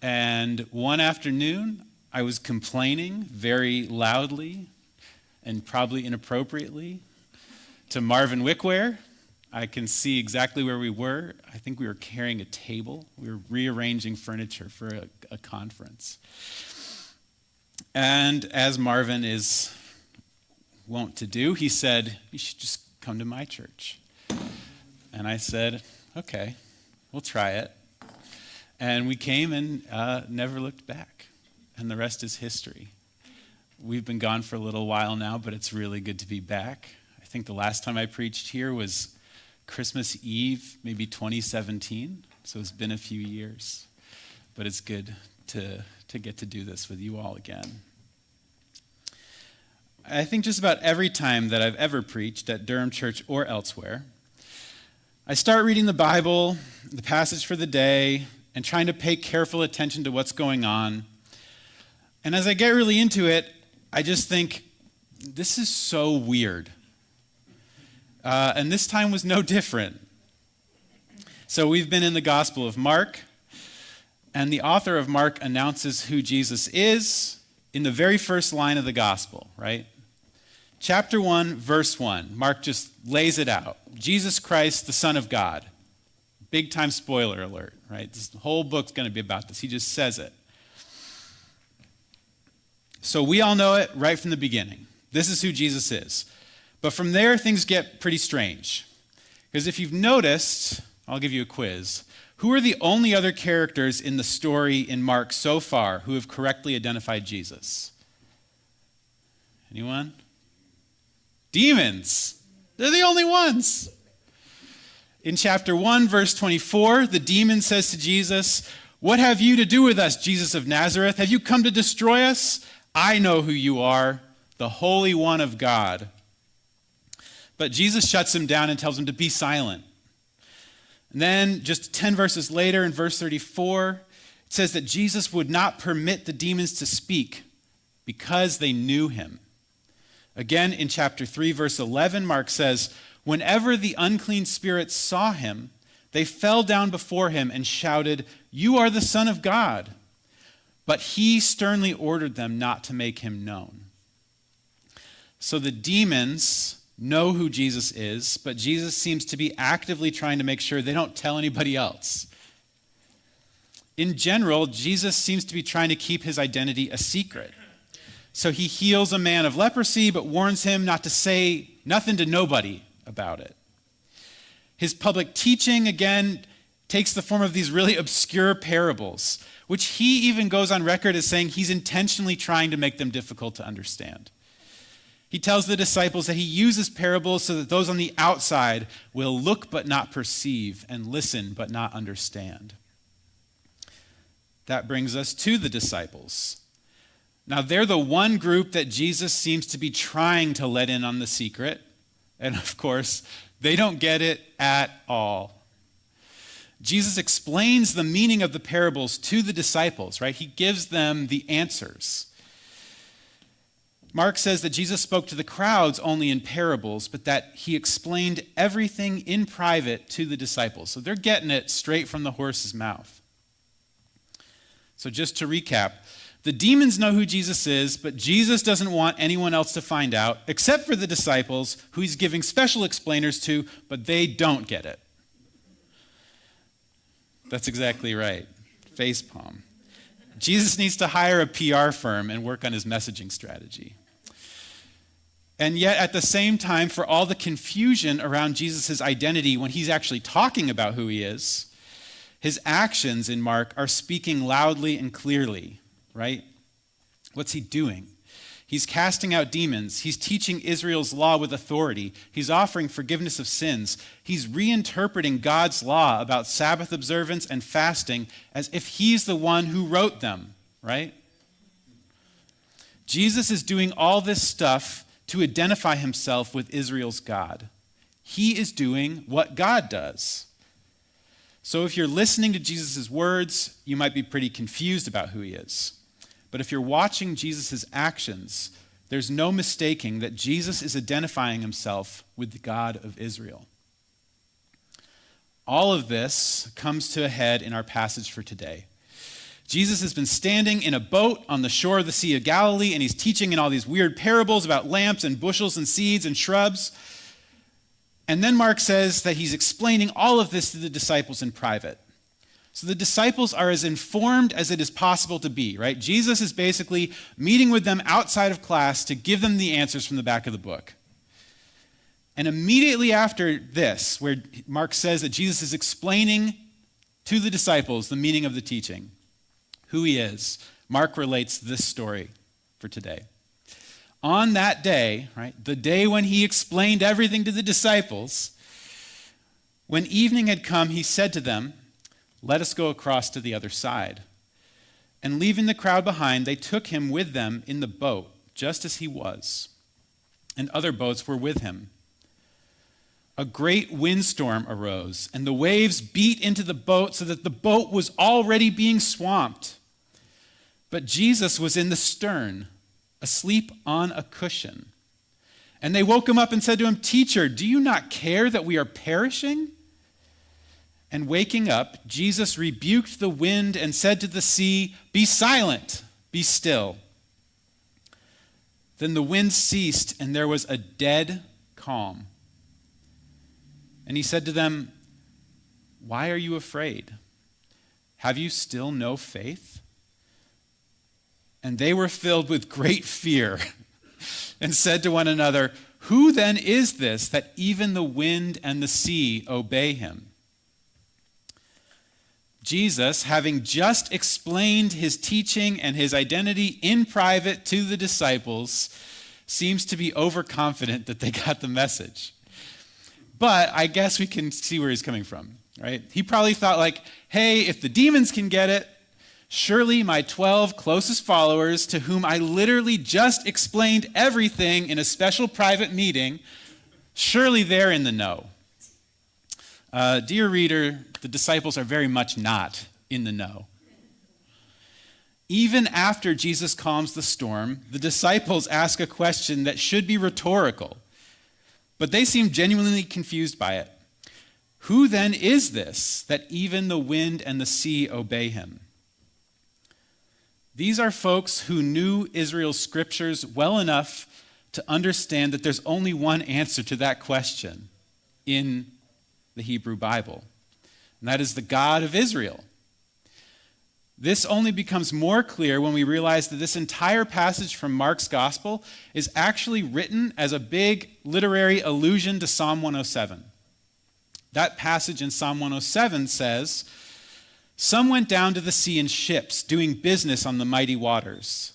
And one afternoon, I was complaining very loudly and probably inappropriately to Marvin Wickware. I can see exactly where we were. I think we were carrying a table. We were rearranging furniture for a conference. And as Marvin is wont to do, he said, "You should just come to my church." And I said, "Okay, we'll try it." And we came and never looked back. And the rest is history. We've been gone for a little while now, but it's really good to be back. I think the last time I preached here was Christmas Eve, maybe 2017. So it's been a few years. But it's good to get to do this with you all again. I think just about every time that I've ever preached at Durham Church or elsewhere, I start reading the Bible, the passage for the day, and trying to pay careful attention to what's going on. And as I get really into it, I just think, this is so weird. And this time was no different. So we've been in the Gospel of Mark, and the author of Mark announces who Jesus is in the very first line of the Gospel, right? Chapter 1, verse 1. Mark just lays it out. Jesus Christ, the Son of God. Big time spoiler alert, right? This whole book's going to be about this. He just says it. So we all know it right from the beginning. This is who Jesus is. But from there, things get pretty strange. Because if you've noticed, I'll give you a quiz. Who are the only other characters in the story in Mark so far who have correctly identified Jesus? Anyone? Demons. They're the only ones. In chapter 1, verse 24, the demon says to Jesus, "What have you to do with us, Jesus of Nazareth? Have you come to destroy us? I know who you are, the Holy One of God." But Jesus shuts him down and tells him to be silent. And then just 10 verses later, in verse 34, it says that Jesus would not permit the demons to speak because they knew him. Again, in chapter 3, verse 11, Mark says, "Whenever the unclean spirits saw him, they fell down before him and shouted, 'You are the Son of God.' But he sternly ordered them not to make him known." So the demons know who Jesus is, but Jesus seems to be actively trying to make sure they don't tell anybody else. In general, Jesus seems to be trying to keep his identity a secret. So he heals a man of leprosy, but warns him not to say nothing to nobody about it. His public teaching, again, takes the form of these really obscure parables, which he even goes on record as saying he's intentionally trying to make them difficult to understand. He tells the disciples that he uses parables so that those on the outside will look but not perceive and listen but not understand. That brings us to the disciples. Now, they're the one group that Jesus seems to be trying to let in on the secret. And of course, they don't get it at all. Jesus explains the meaning of the parables to the disciples, right? He gives them the answers. Mark says that Jesus spoke to the crowds only in parables, but that he explained everything in private to the disciples. So they're getting it straight from the horse's mouth. So just to recap, the demons know who Jesus is, but Jesus doesn't want anyone else to find out, except for the disciples, who he's giving special explainers to, but they don't get it. That's exactly right. Facepalm. Jesus needs to hire a PR firm and work on his messaging strategy. And yet, at the same time, for all the confusion around Jesus' identity when he's actually talking about who he is, his actions in Mark are speaking loudly and clearly, right? What's he doing? He's casting out demons. He's teaching Israel's law with authority. He's offering forgiveness of sins. He's reinterpreting God's law about Sabbath observance and fasting as if he's the one who wrote them, right? Jesus is doing all this stuff to identify himself with Israel's God. He is doing what God does. So if you're listening to Jesus' words, you might be pretty confused about who he is. But if you're watching Jesus' actions, there's no mistaking that Jesus is identifying himself with the God of Israel. All of this comes to a head in our passage for today. Jesus has been standing in a boat on the shore of the Sea of Galilee, and he's teaching in all these weird parables about lamps and bushels and seeds and shrubs. And then Mark says that he's explaining all of this to the disciples in private. So the disciples are as informed as it is possible to be, right? Jesus is basically meeting with them outside of class to give them the answers from the back of the book. And immediately after this, where Mark says that Jesus is explaining to the disciples the meaning of the teaching, who he is, Mark relates this story for today. On that day, right, the day when he explained everything to the disciples, when evening had come, he said to them, "Let us go across to the other side." And leaving the crowd behind, they took him with them in the boat, just as he was. And other boats were with him. A great windstorm arose, and the waves beat into the boat so that the boat was already being swamped. But Jesus was in the stern, asleep on a cushion. And they woke him up and said to him, "Teacher, do you not care that we are perishing?" And waking up, Jesus rebuked the wind and said to the sea, "Be silent, be still." Then the wind ceased, and there was a dead calm. And he said to them, "Why are you afraid? Have you still no faith?" And they were filled with great fear and said to one another, "Who then is this that even the wind and the sea obey him?" Jesus, having just explained his teaching and his identity in private to the disciples, seems to be overconfident that they got the message. But I guess we can see where he's coming from, right? He probably thought like, hey, if the demons can get it, surely my 12 closest followers, to whom I literally just explained everything in a special private meeting, surely they're in the know. Dear reader, the disciples are very much not in the know. Even after Jesus calms the storm, the disciples ask a question that should be rhetorical, but they seem genuinely confused by it. Who then is this that even the wind and the sea obey him? These are folks who knew Israel's scriptures well enough to understand that there's only one answer to that question in the Hebrew Bible, and that is the God of Israel. This only becomes more clear when we realize that this entire passage from Mark's gospel is actually written as a big literary allusion to Psalm 107. That passage in Psalm 107 says, "Some went down to the sea in ships, doing business on the mighty waters.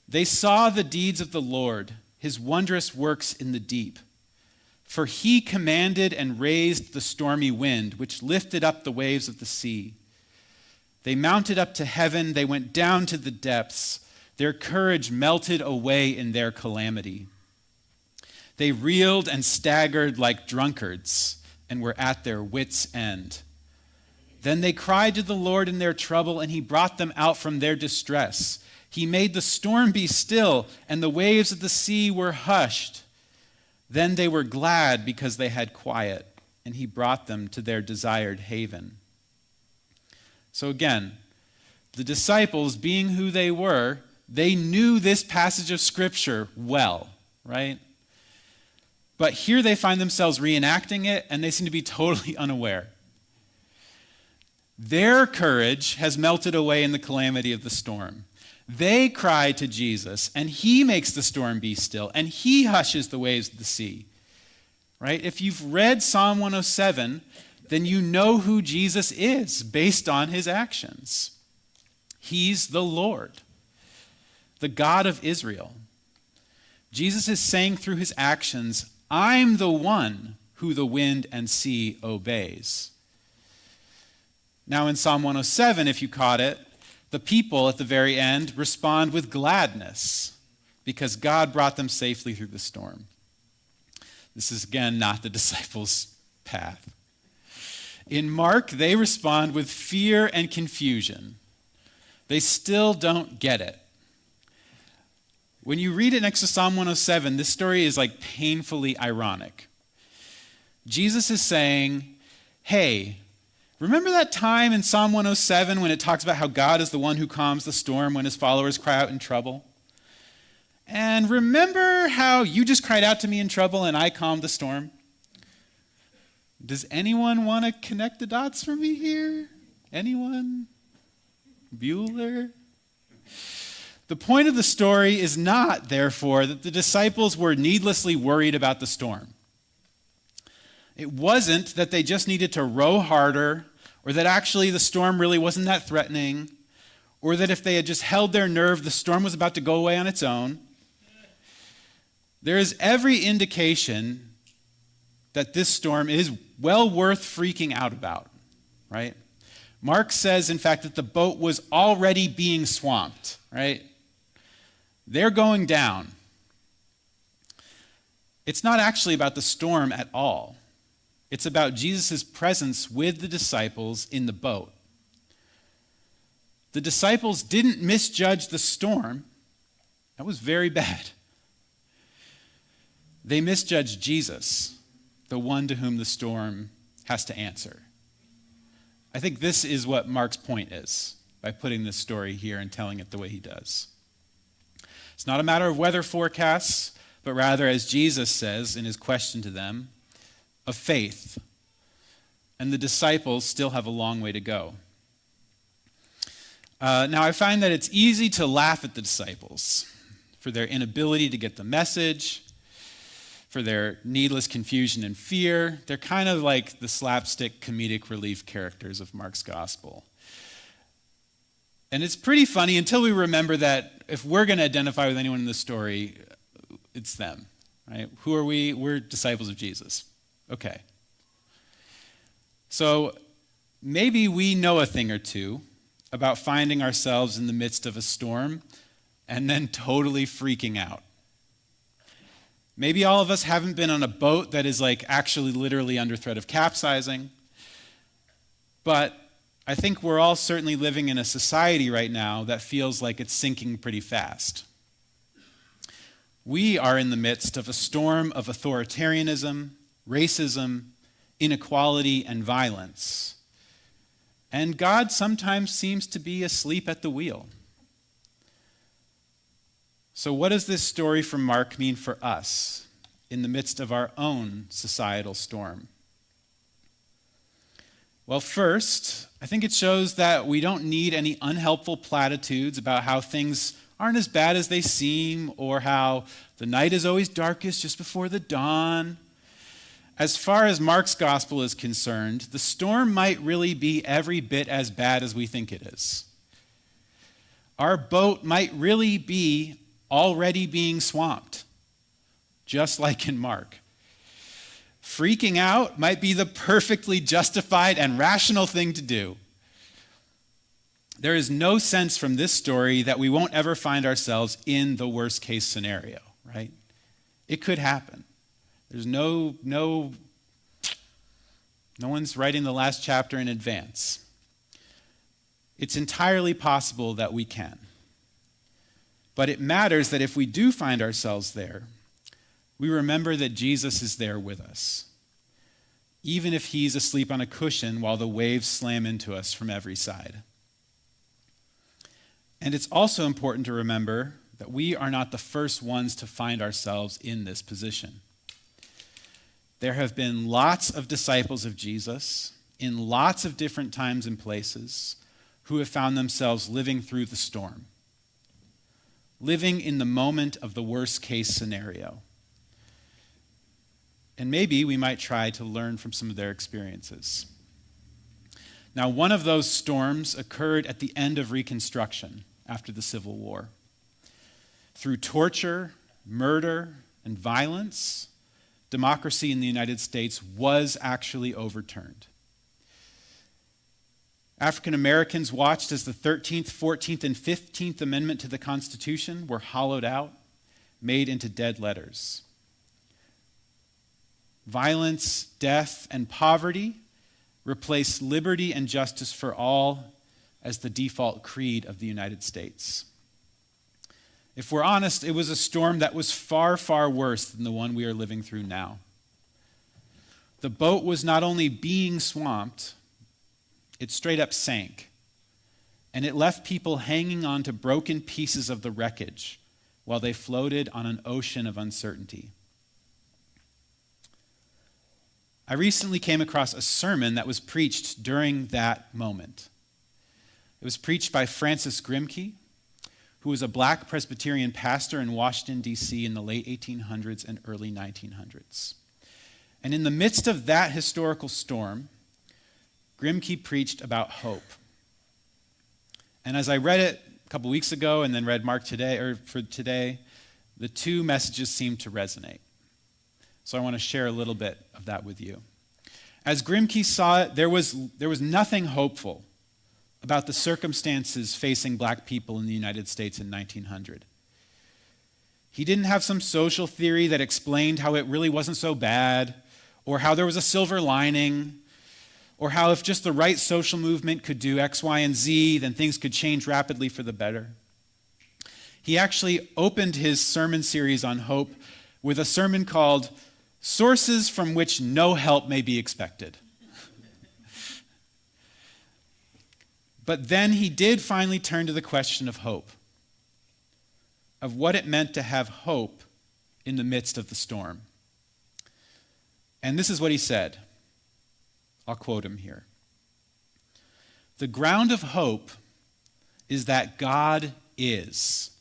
They saw the deeds of the Lord, his wondrous works in the deep. For he commanded and raised the stormy wind, which lifted up the waves of the sea. They mounted up to heaven, they went down to the depths. Their courage melted away in their calamity. They reeled and staggered like drunkards and were at their wits' end. Then they cried to the Lord in their trouble, and he brought them out from their distress. He made the storm be still, and the waves of the sea were hushed. Then they were glad because they had quiet, and he brought them to their desired haven." So again, the disciples, being who they were, they knew this passage of Scripture well, right? But here they find themselves reenacting it, and they seem to be totally unaware. Their courage has melted away in the calamity of the storm. They cry to Jesus, and he makes the storm be still, and he hushes the waves of the sea, right? If you've read Psalm 107, then you know who Jesus is based on his actions. He's the Lord, the God of Israel. Jesus is saying through his actions, I'm the one who the wind and sea obeys. Now in Psalm 107, if you caught it, the people at the very end respond with gladness because God brought them safely through the storm. This is, again, not the disciples' path. In Mark, they respond with fear and confusion. They still don't get it. When you read it next to Psalm 107, this story is like painfully ironic. Jesus is saying, hey, Remember that time in Psalm 107 when it talks about how God is the one who calms the storm when his followers cry out in trouble? And remember how you just cried out to me in trouble and I calmed the storm? Does anyone want to connect the dots for me here? Anyone? Bueller? The point of the story is not, therefore, that the disciples were needlessly worried about the storm. It wasn't that they just needed to row harder, or that actually the storm really wasn't that threatening, or that if they had just held their nerve, the storm was about to go away on its own. There is every indication that this storm is well worth freaking out about, right? Mark says, in fact, that the boat was already being swamped, right? They're going down. It's not actually about the storm at all. It's about Jesus' presence with the disciples in the boat. The disciples didn't misjudge the storm. That was very bad. They misjudged Jesus, the one to whom the storm has to answer. I think this is what Mark's point is by putting this story here and telling it the way he does. It's not a matter of weather forecasts, but rather, as Jesus says in his question to them, of faith. And the disciples still have a long way to go. Now, I find that it's easy to laugh at the disciples for their inability to get the message, for their needless confusion and fear. They're kind of like the slapstick comedic relief characters of Mark's gospel. And it's pretty funny until we remember that if we're going to identify with anyone in this story, it's them, right? Who are we? We're disciples of Jesus. Okay. So maybe we know a thing or two about finding ourselves in the midst of a storm and then totally freaking out. Maybe all of us haven't been on a boat that is like actually literally under threat of capsizing, but I think we're all certainly living in a society right now that feels like it's sinking pretty fast. We are in the midst of a storm of authoritarianism, racism, inequality, and violence. And God sometimes seems to be asleep at the wheel. So what does this story from Mark mean for us in the midst of our own societal storm? Well, first, I think it shows that we don't need any unhelpful platitudes about how things aren't as bad as they seem, or how the night is always darkest just before the dawn. As far as Mark's gospel is concerned, the storm might really be every bit as bad as we think it is. Our boat might really be already being swamped, just like in Mark. Freaking out might be the perfectly justified and rational thing to do. There is no sense from this story that we won't ever find ourselves in the worst case scenario, right? It could happen. There's no one's writing the last chapter in advance. It's entirely possible that we can. But it matters that if we do find ourselves there, we remember that Jesus is there with us, even if he's asleep on a cushion while the waves slam into us from every side. And it's also important to remember that we are not the first ones to find ourselves in this position. There have been lots of disciples of Jesus in lots of different times and places who have found themselves living through the storm, living in the moment of the worst case scenario. And maybe we might try to learn from some of their experiences. Now, one of those storms occurred at the end of Reconstruction after the Civil War. Through torture, murder, and violence, democracy in the United States was actually overturned. African Americans watched as the 13th, 14th, and 15th Amendment to the Constitution were hollowed out, made into dead letters. Violence, death, and poverty replaced liberty and justice for all as the default creed of the United States. If we're honest, it was a storm that was far, far worse than the one we are living through now. The boat was not only being swamped, it straight up sank, and it left people hanging on to broken pieces of the wreckage while they floated on an ocean of uncertainty. I recently came across a sermon that was preached during that moment. It was preached by Francis Grimke, who was a black Presbyterian pastor in Washington, D.C. in the late 1800s and early 1900s. And in the midst of that historical storm, Grimke preached about hope. And as I read it a couple weeks ago and then read Mark for today, the two messages seemed to resonate. So I want to share a little bit of that with you. As Grimke saw it, there was nothing hopeful about the circumstances facing black people in the United States in 1900. He didn't have some social theory that explained how it really wasn't so bad, or how there was a silver lining, or how if just the right social movement could do X, Y, and Z, then things could change rapidly for the better. He actually opened his sermon series on hope with a sermon called Sources from Which No Help May Be Expected. But then he did finally turn to the question of hope, of what it meant to have hope in the midst of the storm. And this is what he said. I'll quote him here. The ground of hope is that God is.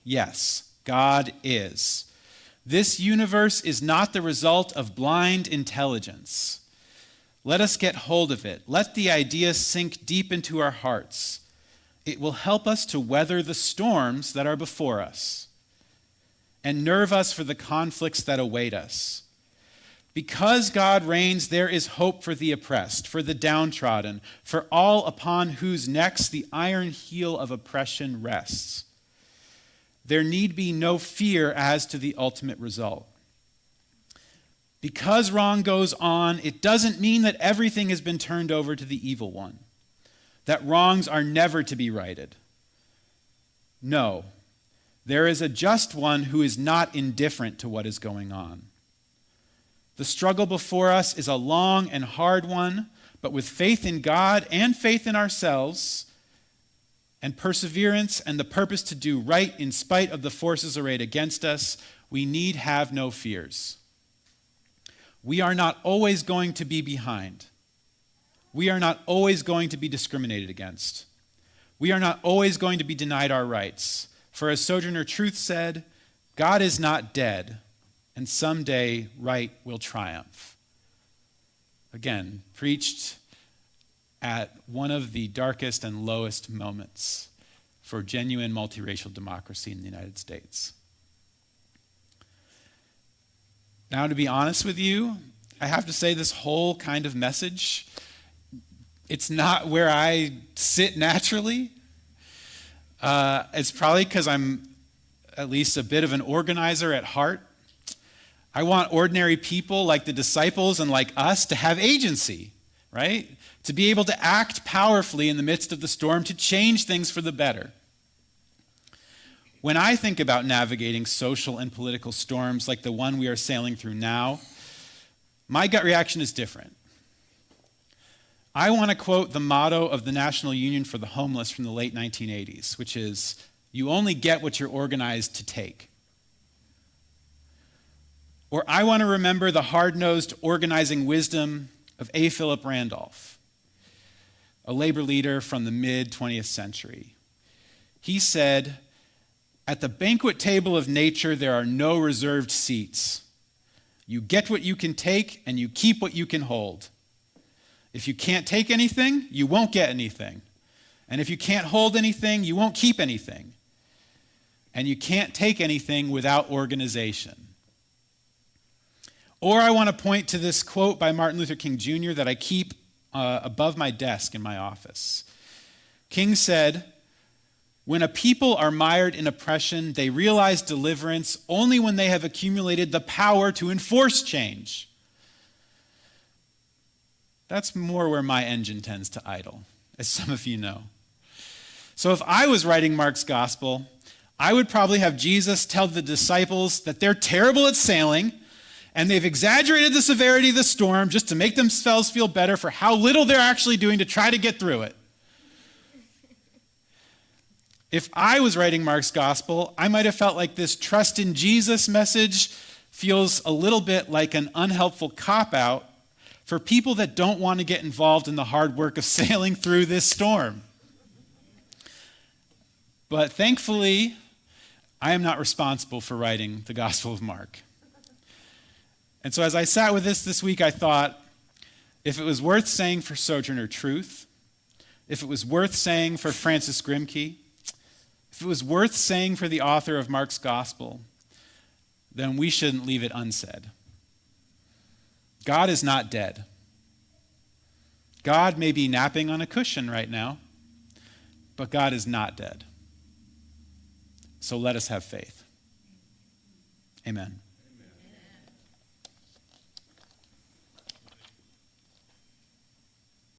Yes, God is. This universe is not the result of blind intelligence. Let us get hold of it. Let the idea sink deep into our hearts. It will help us to weather the storms that are before us and nerve us for the conflicts that await us. Because God reigns, there is hope for the oppressed, for the downtrodden, for all upon whose necks the iron heel of oppression rests. There need be no fear as to the ultimate result. Because wrong goes on, it doesn't mean that everything has been turned over to the evil one, that wrongs are never to be righted. No, there is a just one who is not indifferent to what is going on. The struggle before us is a long and hard one, but with faith in God and faith in ourselves, and perseverance and the purpose to do right in spite of the forces arrayed against us, we need have no fears. We are not always going to be behind. We are not always going to be discriminated against. We are not always going to be denied our rights. For as Sojourner Truth said, God is not dead, and someday right will triumph. Again, preached at one of the darkest and lowest moments for genuine multiracial democracy in the United States. Now, to be honest with you, I have to say this whole kind of message, it's not where I sit naturally. It's probably because I'm at least a bit of an organizer at heart. I want ordinary people like the disciples and like us to have agency, right? To be able to act powerfully in the midst of the storm, to change things for the better. When I think about navigating social and political storms like the one we are sailing through now, my gut reaction is different. I want to quote the motto of the National Union for the Homeless from the late 1980s, which is, "You only get what you're organized to take." Or I want to remember the hard-nosed organizing wisdom of A. Philip Randolph, a labor leader from the mid-20th century. He said, "At the banquet table of nature, there are no reserved seats. You get what you can take, and you keep what you can hold. If you can't take anything, you won't get anything. And if you can't hold anything, you won't keep anything. And you can't take anything without organization." Or I want to point to this quote by Martin Luther King Jr. that I keep above my desk in my office. King said, "When a people are mired in oppression, they realize deliverance only when they have accumulated the power to enforce change." That's more where my engine tends to idle, as some of you know. So if I was writing Mark's gospel, I would probably have Jesus tell the disciples that they're terrible at sailing and they've exaggerated the severity of the storm just to make themselves feel better for how little they're actually doing to try to get through it. If I was writing Mark's gospel, I might have felt like this trust in Jesus message feels a little bit like an unhelpful cop-out for people that don't want to get involved in the hard work of sailing through this storm. But thankfully, I am not responsible for writing the Gospel of Mark. And so as I sat with this week, I thought, if it was worth saying for Sojourner Truth, if it was worth saying for Francis Grimke, if it was worth saying for the author of Mark's Gospel, then we shouldn't leave it unsaid. God is not dead. God may be napping on a cushion right now, but God is not dead. So let us have faith. Amen.